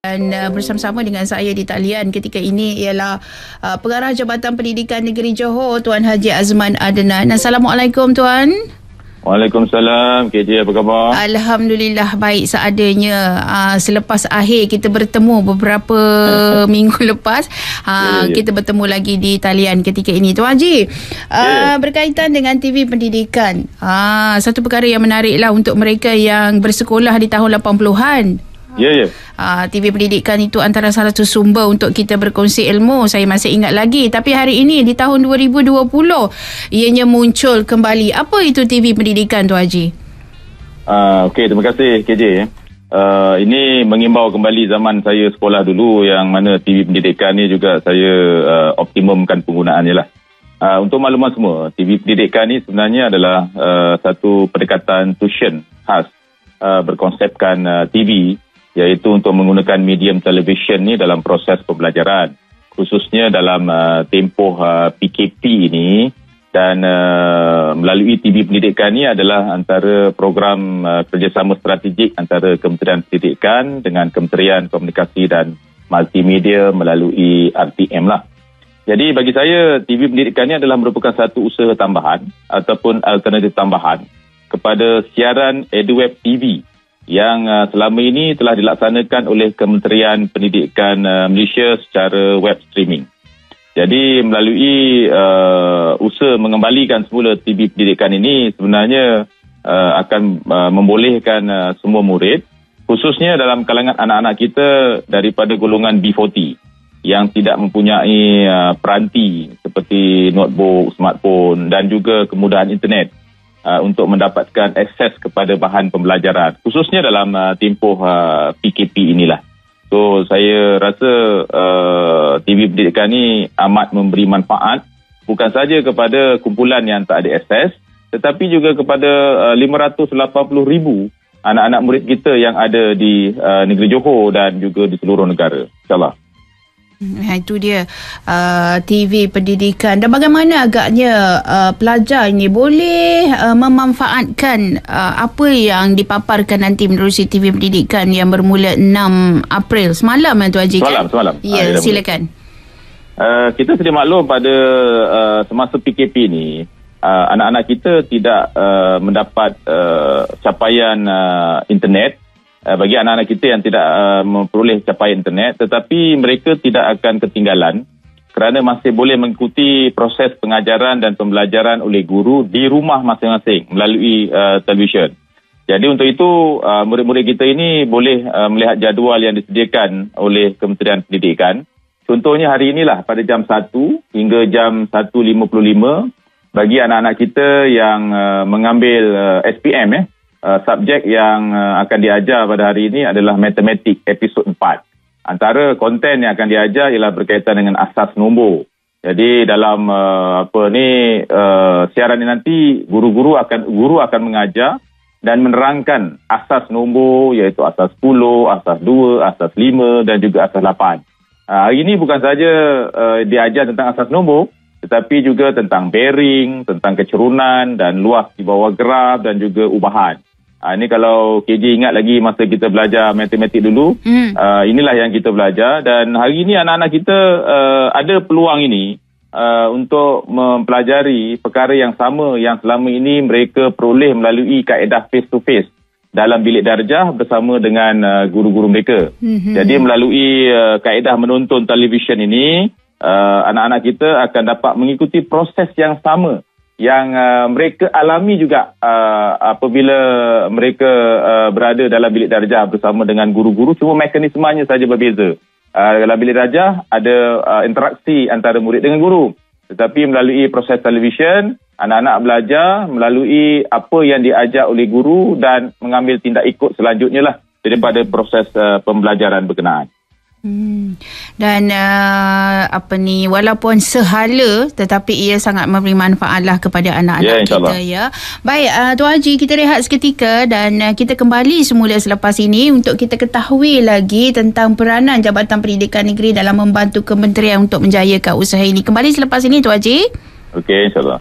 Dan bersama-sama dengan saya di talian ketika ini ialah Pengarah Jabatan Pendidikan Negeri Johor, Tuan Haji Azman Adnan. Assalamualaikum Tuan. Waalaikumsalam. KJ, apa khabar? Alhamdulillah baik seadanya. Selepas akhir kita bertemu beberapa minggu lepas, kita bertemu lagi di talian ketika ini. Tuan Haji, berkaitan dengan TV Pendidikan, satu perkara yang menariklah untuk mereka yang bersekolah di tahun 80-an. TV Pendidikan itu antara salah satu sumber untuk kita berkongsi ilmu. Saya masih ingat lagi. Tapi hari ini di tahun 2020 ianya muncul kembali. Apa itu TV Pendidikan, Tuan Haji? Okey, terima kasih KJ. Ini mengimbau kembali zaman saya sekolah dulu, yang mana TV Pendidikan ni juga saya optimumkan penggunaannya lah. Untuk makluman semua, TV Pendidikan ni sebenarnya adalah satu pendekatan tuition khas berkonsepkan TV, iaitu untuk menggunakan medium televisyen ni dalam proses pembelajaran, khususnya dalam tempoh PKP ini. Dan melalui TV Pendidikan ni adalah antara program kerjasama strategik antara Kementerian Pendidikan dengan Kementerian Komunikasi dan Multimedia melalui RTM lah. Jadi bagi saya, TV Pendidikan ni adalah merupakan satu usaha tambahan ataupun alternatif tambahan kepada siaran EduWeb TV yang selama ini telah dilaksanakan oleh Kementerian Pendidikan Malaysia secara web streaming. Jadi melalui usaha mengembalikan semula TV Pendidikan ini sebenarnya akan membolehkan semua murid, khususnya dalam kalangan anak-anak kita daripada golongan B40 yang tidak mempunyai peranti seperti notebook, smartphone dan juga kemudahan internet untuk mendapatkan akses kepada bahan pembelajaran, khususnya dalam tempoh PKP inilah. So, saya rasa TV Pendidikan ni amat memberi manfaat bukan saja kepada kumpulan yang tak ada akses, tetapi juga kepada 580,000 anak-anak murid kita yang ada di negeri Johor dan juga di seluruh negara. InsyaAllah. Itu dia TV Pendidikan. Dan bagaimana agaknya pelajar ini boleh memanfaatkan apa yang dipaparkan nanti menerusi TV Pendidikan yang bermula 6 April semalam, Tuan Haji? Semalam. Ya, silakan. Kita sedia maklum pada semasa PKP ni, anak-anak kita tidak mendapat capaian internet. Bagi anak-anak kita yang tidak memperoleh capaian internet, tetapi mereka tidak akan ketinggalan kerana masih boleh mengikuti proses pengajaran dan pembelajaran oleh guru di rumah masing-masing melalui televisyen. Jadi untuk itu, murid-murid kita ini boleh melihat jadual yang disediakan oleh Kementerian Pendidikan. Contohnya hari inilah pada jam 1 hingga jam 1.55 bagi anak-anak kita yang mengambil SPM, subjek yang akan diajar pada hari ini adalah matematik episod 4. Antara konten yang akan diajar ialah berkaitan dengan asas nombor. Jadi dalam siaran ini nanti guru akan mengajar dan menerangkan asas nombor, iaitu asas 10, asas 2, asas 5 dan juga asas 8. Hari ini bukan saja diajar tentang asas nombor, tetapi juga tentang bearing, tentang kecerunan dan luas di bawah graf dan juga ubahan. Ini kalau KJ ingat lagi masa kita belajar matematik dulu, inilah yang kita belajar. Dan hari ini anak-anak kita ada peluang ini untuk mempelajari perkara yang sama yang selama ini mereka peroleh melalui kaedah face-to-face dalam bilik darjah bersama dengan guru-guru mereka. Jadi melalui kaedah menonton televisyen ini, anak-anak kita akan dapat mengikuti proses yang sama yang mereka alami juga apabila mereka berada dalam bilik darjah bersama dengan guru-guru, cuma mekanismenya saja berbeza. Dalam bilik darjah ada interaksi antara murid dengan guru, tetapi melalui proses televisyen, anak-anak belajar melalui apa yang diajar oleh guru dan mengambil tindak ikut selanjutnya lah daripada proses pembelajaran berkenaan. Dan walaupun sehala tetapi ia sangat memberi manfaatlah kepada anak-anak kita, ya. Baik, Tuan Haji, kita rehat seketika dan kita kembali semula selepas ini untuk kita ketahui lagi tentang peranan Jabatan Pendidikan Negeri dalam membantu kementerian untuk menjayakan usaha ini. Kembali selepas ini, Tuan Haji. Okey, insyaAllah.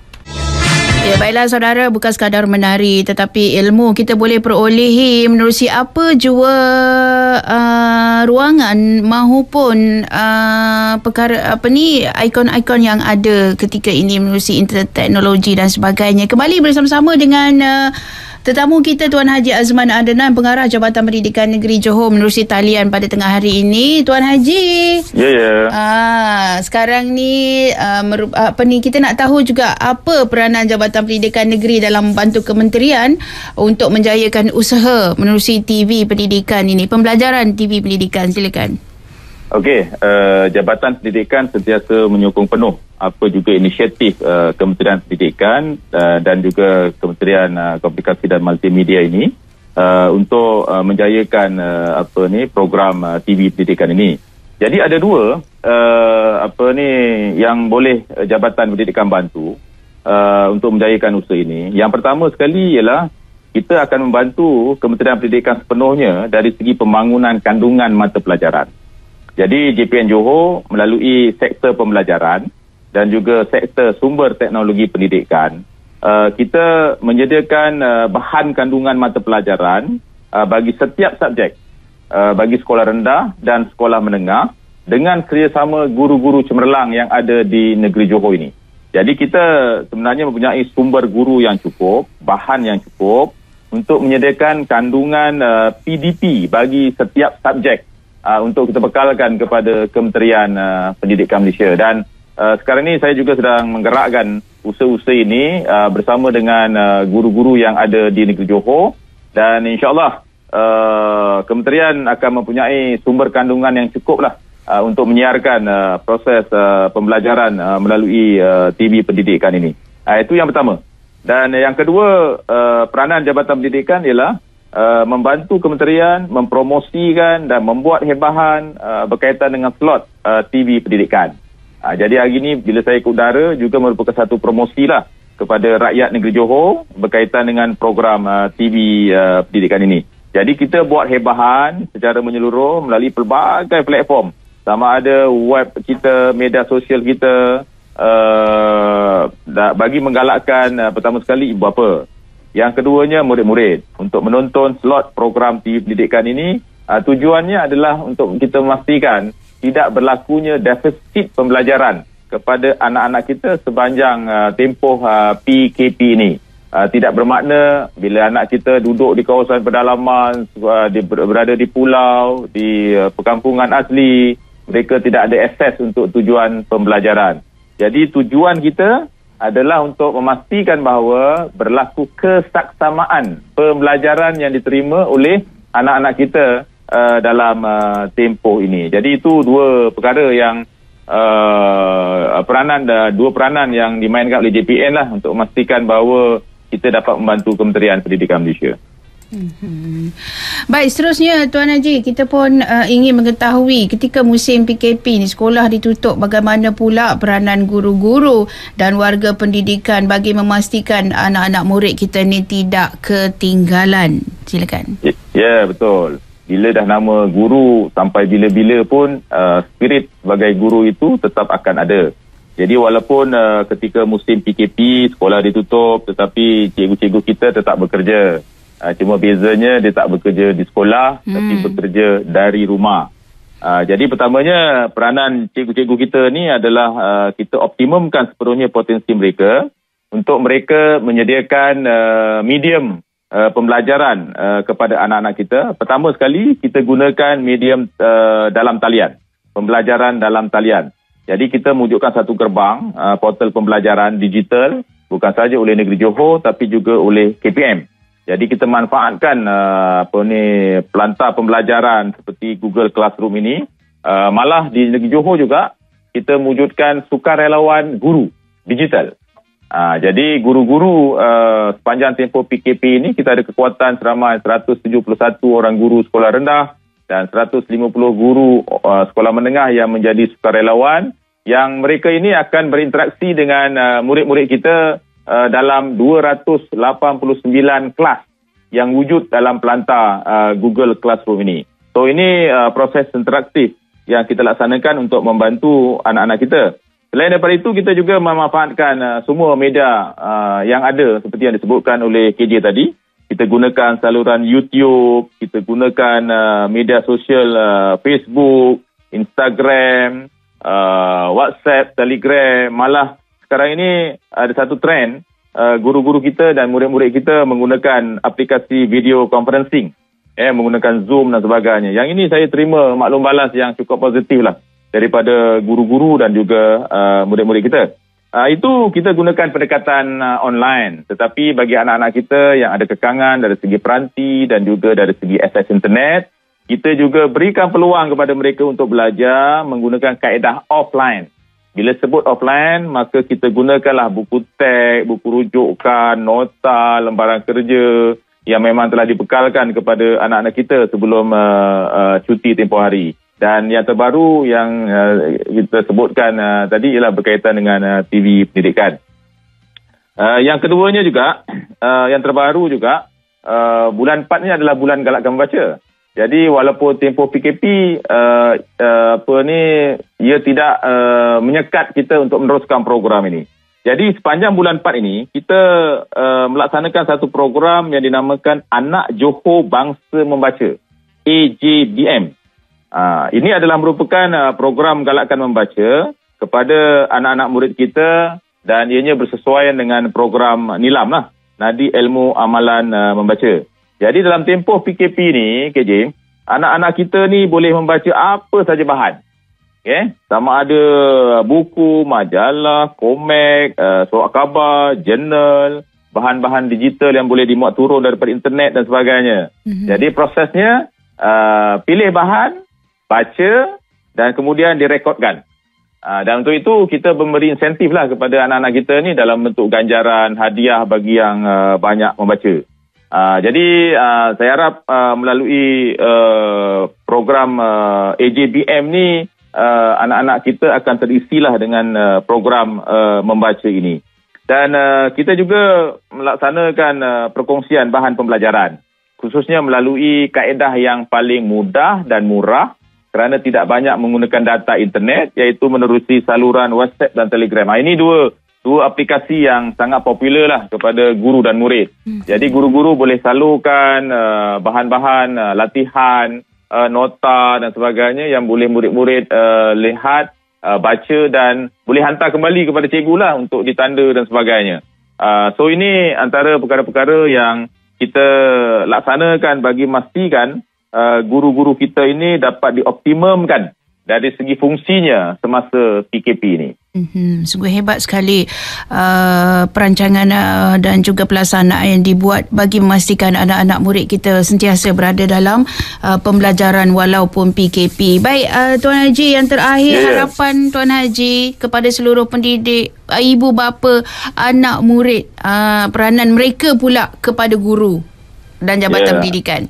Ya, baiklah saudara, bukan sekadar menari tetapi ilmu kita boleh perolehi menerusi apa jua ruangan mahupun perkara ikon-ikon yang ada ketika ini menerusi internet teknologi dan sebagainya. Kembali bersama-sama dengan tetamu kita Tuan Haji Azman Adnan, Pengarah Jabatan Pendidikan Negeri Johor menerusi talian pada tengah hari ini. Tuan Haji. Ya. Sekarang ni kita nak tahu juga apa peranan Jabatan Pendidikan Negeri dalam membantu kementerian untuk menjayakan usaha menerusi TV Pendidikan ini, pembelajaran TV Pendidikan. Silakan. Okey, Jabatan Pendidikan sentiasa menyokong penuh apa juga inisiatif Kementerian Pendidikan dan juga Kementerian Komunikasi dan Multimedia ini untuk menjayakan program TV Pendidikan ini. Jadi ada dua yang boleh Jabatan Pendidikan bantu untuk menjayakan usaha ini. Yang pertama sekali ialah kita akan membantu Kementerian Pendidikan sepenuhnya dari segi pembangunan kandungan mata pelajaran. Jadi JPN Johor melalui sektor pembelajaran dan juga sektor sumber teknologi pendidikan, kita menyediakan bahan kandungan mata pelajaran bagi setiap subjek, bagi sekolah rendah dan sekolah menengah dengan kerjasama guru-guru cemerlang yang ada di negeri Johor ini. Jadi kita sebenarnya mempunyai sumber guru yang cukup, bahan yang cukup untuk menyediakan kandungan PDP bagi setiap subjek untuk kita bekalkan kepada Kementerian Pendidikan Malaysia. Dan sekarang ini saya juga sedang menggerakkan usaha-usaha ini bersama dengan guru-guru yang ada di negeri Johor, dan insyaAllah Kementerian akan mempunyai sumber kandungan yang cukup lah untuk menyiarkan proses pembelajaran melalui TV Pendidikan ini. Itu yang pertama. Dan yang kedua, peranan Jabatan Pendidikan ialah membantu kementerian mempromosikan dan membuat hebahan berkaitan dengan slot TV Pendidikan. Jadi hari ini bila saya ke udara juga merupakan satu promosi lah kepada rakyat negeri Johor berkaitan dengan program TV Pendidikan ini. Jadi kita buat hebahan secara menyeluruh melalui pelbagai platform. Sama ada web kita, media sosial kita, bagi menggalakkan pertama sekali ibu bapa. Yang keduanya murid-murid untuk menonton slot program TV Pendidikan ini. Tujuannya adalah untuk kita memastikan tidak berlakunya defisit pembelajaran kepada anak-anak kita sepanjang tempoh PKP ini. Tidak bermakna bila anak kita duduk di kawasan pedalaman, berada di pulau, di perkampungan asli, mereka tidak ada akses untuk tujuan pembelajaran. Jadi tujuan kita adalah untuk memastikan bahawa berlaku kesaksamaan pembelajaran yang diterima oleh anak-anak kita dalam tempoh ini. Jadi itu dua perkara yang dua peranan yang dimainkan oleh JPN lah untuk memastikan bahawa kita dapat membantu Kementerian Pendidikan Malaysia. Baik, seterusnya Tuan Haji, kita pun ingin mengetahui ketika musim PKP ni sekolah ditutup, bagaimana pula peranan guru-guru dan warga pendidikan bagi memastikan anak-anak murid kita ni tidak ketinggalan. Silakan. Ya, betul. Bila dah nama guru sampai bila-bila pun spirit sebagai guru itu tetap akan ada. Jadi walaupun ketika musim PKP sekolah ditutup tetapi cikgu-cikgu kita tetap bekerja. Cuma bezanya dia tak bekerja di sekolah tapi bekerja dari rumah. Jadi pertamanya peranan cikgu-cikgu kita ni adalah kita optimumkan sepenuhnya potensi mereka untuk mereka menyediakan medium pembelajaran kepada anak-anak kita. Pertama sekali kita gunakan medium dalam talian, pembelajaran dalam talian. Jadi kita mewujudkan satu gerbang portal pembelajaran digital bukan sahaja oleh negeri Johor tapi juga oleh KPM. Jadi kita manfaatkan pelantar pembelajaran seperti Google Classroom ini. Malah di negeri Johor juga kita mewujudkan sukarelawan guru digital. Jadi guru-guru sepanjang tempoh PKP ini kita ada kekuatan seramai 171 orang guru sekolah rendah dan 150 guru sekolah menengah yang menjadi sukarelawan, yang mereka ini akan berinteraksi dengan murid-murid kita dalam 289 kelas yang wujud dalam pelantar Google Classroom ini. So ini proses interaktif yang kita laksanakan untuk membantu anak-anak kita. Selain daripada itu, kita juga memanfaatkan semua media yang ada seperti yang disebutkan oleh KJ tadi. Kita gunakan saluran YouTube, kita gunakan media sosial Facebook, Instagram, WhatsApp, Telegram. Malah sekarang ini ada satu trend, guru-guru kita dan murid-murid kita menggunakan aplikasi video conferencing, menggunakan Zoom dan sebagainya. Yang ini saya terima maklum balas yang cukup positif lah daripada guru-guru dan juga murid-murid kita. Itu kita gunakan pendekatan online. Tetapi bagi anak-anak kita yang ada kekangan dari segi peranti dan juga dari segi akses internet, kita juga berikan peluang kepada mereka untuk belajar menggunakan kaedah offline. Bila sebut offline, maka kita gunakanlah buku teks, buku rujukan, nota, lembaran kerja yang memang telah dibekalkan kepada anak-anak kita sebelum cuti tempoh hari. Dan yang terbaru yang kita sebutkan tadi ialah berkaitan dengan TV pendidikan. Yang keduanya juga, yang terbaru juga, bulan 4 ni adalah bulan galakkan membaca. Jadi walaupun tempoh PKP ia tidak menyekat kita untuk meneruskan program ini. Jadi sepanjang bulan 4 ini kita melaksanakan satu program yang dinamakan Anak Johor Bangsa Membaca, AJBM. Ini adalah merupakan program galakkan membaca kepada anak-anak murid kita dan ianya bersesuaian dengan program NILAM lah, Nadi Ilmu Amalan Membaca. Jadi dalam tempoh PKP ni, KJ, anak-anak kita ni boleh membaca apa saja bahan. Sama ada buku, majalah, komik, surat khabar, jurnal, bahan-bahan digital yang boleh dimuat turun daripada internet dan sebagainya. Jadi prosesnya pilih bahan, baca dan kemudian direkodkan. Dan untuk itu kita memberi insentif lah kepada anak-anak kita ni dalam bentuk ganjaran, hadiah bagi yang banyak membaca. Jadi saya harap melalui program AJBM ni anak-anak kita akan terisilah dengan program membaca ini. Dan kita juga melaksanakan perkongsian bahan pembelajaran, khususnya melalui kaedah yang paling mudah dan murah kerana tidak banyak menggunakan data internet, iaitu menerusi saluran WhatsApp dan Telegram. Ini dua aplikasi yang sangat popular lah kepada guru dan murid. Jadi guru-guru boleh salurkan bahan-bahan latihan, nota dan sebagainya yang boleh murid-murid lihat, baca dan boleh hantar kembali kepada cikgu lah untuk ditanda dan sebagainya. So ini antara perkara-perkara yang kita laksanakan bagi memastikan guru-guru kita ini dapat dioptimumkan dari segi fungsinya semasa PKP ini. Sungguh hebat sekali perancangan dan juga pelaksanaan yang dibuat bagi memastikan anak-anak murid kita sentiasa berada dalam pembelajaran walaupun PKP. Baik, Tuan Haji, yang terakhir harapan Tuan Haji kepada seluruh pendidik, ibu bapa, anak murid, peranan mereka pula kepada guru dan jabatan pendidikan.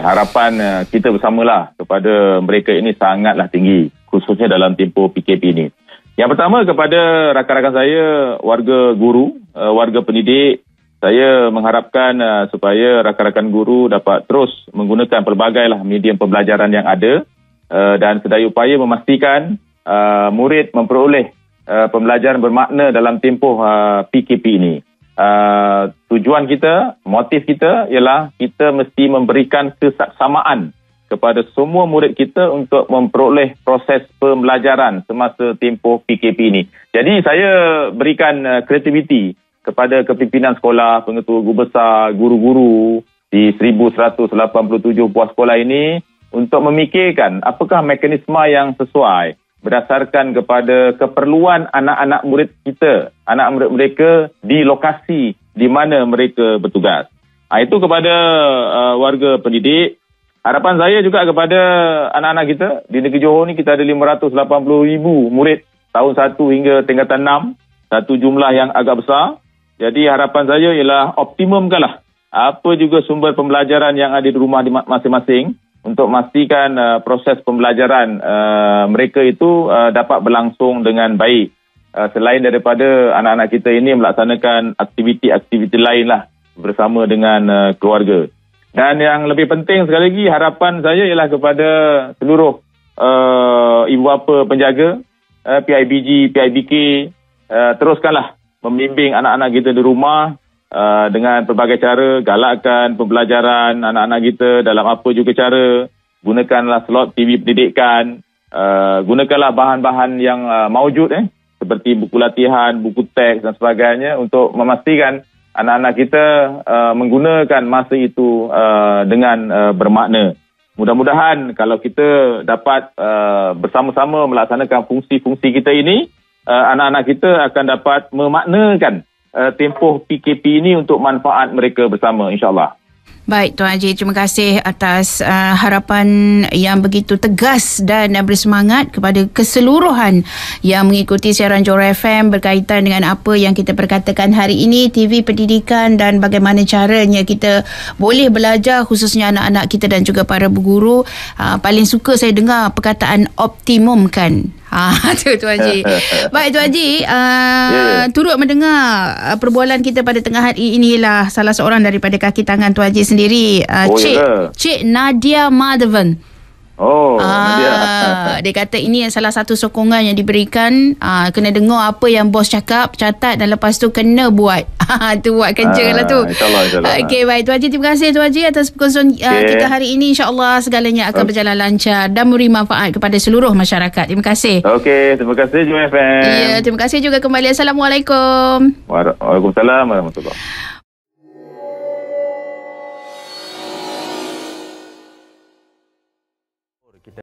Harapan kita bersamalah kepada mereka ini sangatlah tinggi, khususnya dalam tempoh PKP ini. Yang pertama, kepada rakan-rakan saya, warga guru, warga pendidik, saya mengharapkan supaya rakan-rakan guru dapat terus menggunakan pelbagai medium pembelajaran yang ada dan sedaya upaya memastikan murid memperoleh pembelajaran bermakna dalam tempoh PKP ini. Tujuan kita, motif kita ialah kita mesti memberikan kesaksamaan kepada semua murid kita untuk memperoleh proses pembelajaran semasa tempoh PKP ini. Jadi saya berikan kreativiti kepada kepimpinan sekolah, pengetua guru besar, guru-guru di 1187 buah sekolah ini untuk memikirkan apakah mekanisme yang sesuai berdasarkan kepada keperluan anak-anak murid kita, anak murid mereka di lokasi di mana mereka bertugas. Itu kepada warga pendidik. Harapan saya juga kepada anak-anak kita di negeri Johor ni, kita ada 580,000 murid tahun 1 hingga tingkatan 6, satu jumlah yang agak besar. Jadi harapan saya ialah optimumkanlah apa juga sumber pembelajaran yang ada di rumah masing-masing untuk memastikan proses pembelajaran mereka itu dapat berlangsung dengan baik. Selain daripada anak-anak kita ini melaksanakan aktiviti-aktiviti lain lah bersama dengan keluarga. Dan yang lebih penting sekali lagi, harapan saya ialah kepada seluruh ibu bapa penjaga PIBG, PIBK, teruskanlah membimbing anak-anak kita di rumah dengan pelbagai cara, galakkan pembelajaran anak-anak kita dalam apa juga cara, gunakanlah slot TV pendidikan, gunakanlah bahan-bahan yang maujud seperti buku latihan, buku teks dan sebagainya untuk memastikan anak-anak kita menggunakan masa itu dengan bermakna. Mudah-mudahan kalau kita dapat bersama-sama melaksanakan fungsi-fungsi kita ini, anak-anak kita akan dapat memaknakan tempoh PKP ini untuk manfaat mereka bersama, insyaAllah. Baik, Tuan Haji, terima kasih atas harapan yang begitu tegas dan bersemangat kepada keseluruhan yang mengikuti siaran Johor FM berkaitan dengan apa yang kita perkatakan hari ini, TV pendidikan dan bagaimana caranya kita boleh belajar, khususnya anak-anak kita dan juga para guru. Paling suka saya dengar perkataan optimum kan. Tu Tuan Haji. Baik Tuan Haji, turut mendengar perbualan kita pada tengah hari inilah salah seorang daripada kaki tangan Tuan Haji sendiri, Cik Nadia Madhavan. Nadia. Dia kata ini salah satu sokongan yang diberikan, kena dengar apa yang bos cakap, catat dan lepas tu kena buat. Tu buat kerja lah tu. InsyaAllah. Okey, baik Tuan Haji, terima kasih Tuan Haji atas perkongsian kita hari ini. InsyaAllah segalanya akan berjalan lancar dan memberi manfaat kepada seluruh masyarakat. Terima kasih. Okey, terima kasih Johor FM. Ya, terima kasih juga kembali. Assalamualaikum. Waalaikumsalam warahmatullahi.